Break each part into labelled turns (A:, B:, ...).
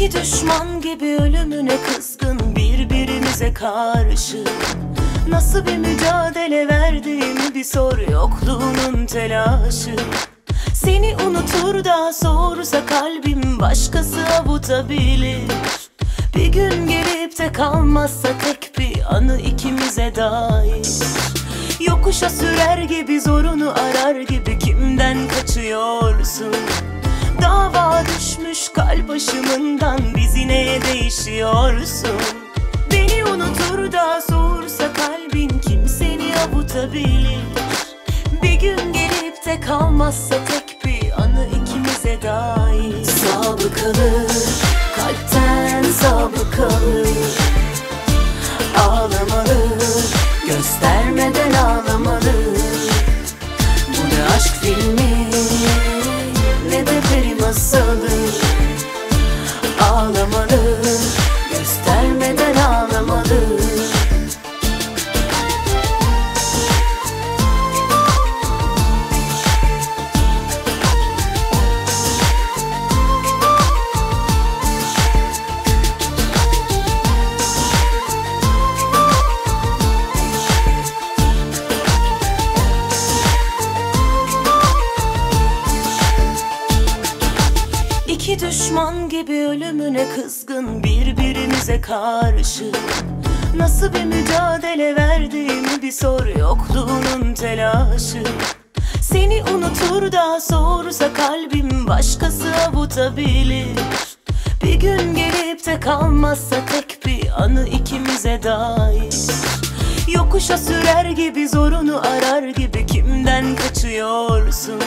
A: İki düşman gibi ölümüne kızgın birbirimize karşı. Nasıl bir mücadele verdiğimi bir sor, yokluğunun telaşı. Seni unutur da sorsa kalbim, başkası avutabilir. Bir gün gelip de kalmazsa tek bir anı ikimize dair. Yokuşa sürer gibi, zorunu arar gibi kimden kaçıyorsun? Dava düşmüş kalp aşımından, bizi neye değişiyorsun? Beni unutur da sorsa kalbin, kim seni avutabilir? Bir gün gelip de kalmazsa tek bir anı ikimize dair. Sabıkalı, kalpten sabıkalı. Ağlamalı, göstermeden ağlamalı. Bu ne aşk filmi, ne de peri masalı. Ağlamalı, göstermeden ağlamalı. İki düşman gibi ölümüne kızgın birbirimize karşı. Nasıl bir mücadele verdiğimi bir sor, yokluğunun telaşı. Seni unutur da sorsa kalbim, başkası avutabilir. Bir gün gelip de kalmazsa tek bir anı ikimize dair. Yokuşa sürer gibi, zorunu arar gibi kimden kaçıyorsun?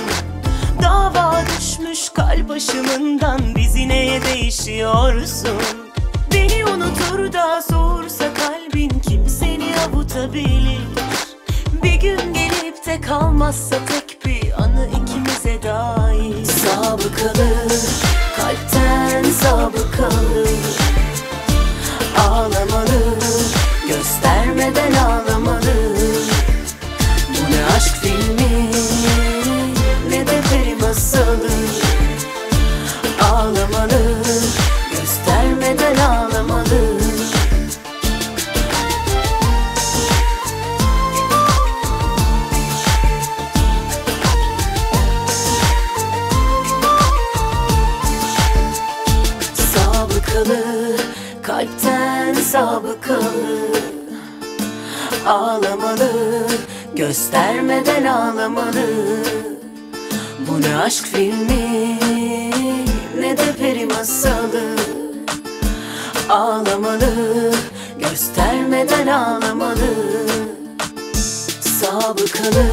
A: Dava düşmüş kalp aşımından, bizi neye değişiyorsun? Beni unutur da sorsa kalbin, kim seni avutabilir? Bir gün gelip de kalmazsa tek bir anı ikimize dair. Sabıkalı, kalpten sabıkalı. Ağlamalı, göstermeden ağlamalı. Bu ne aşk filmi, ne de peri masalı. Ağlamalı, göstermeden ağlamalı. Sabıkalı, kalpten sabıkalı. Ağlamalı, göstermeden ağlamalı. Bu ne aşk filmi, ne de peri masalı. Ağlamalı, göstermeden ağlamalı. Sabıkalı,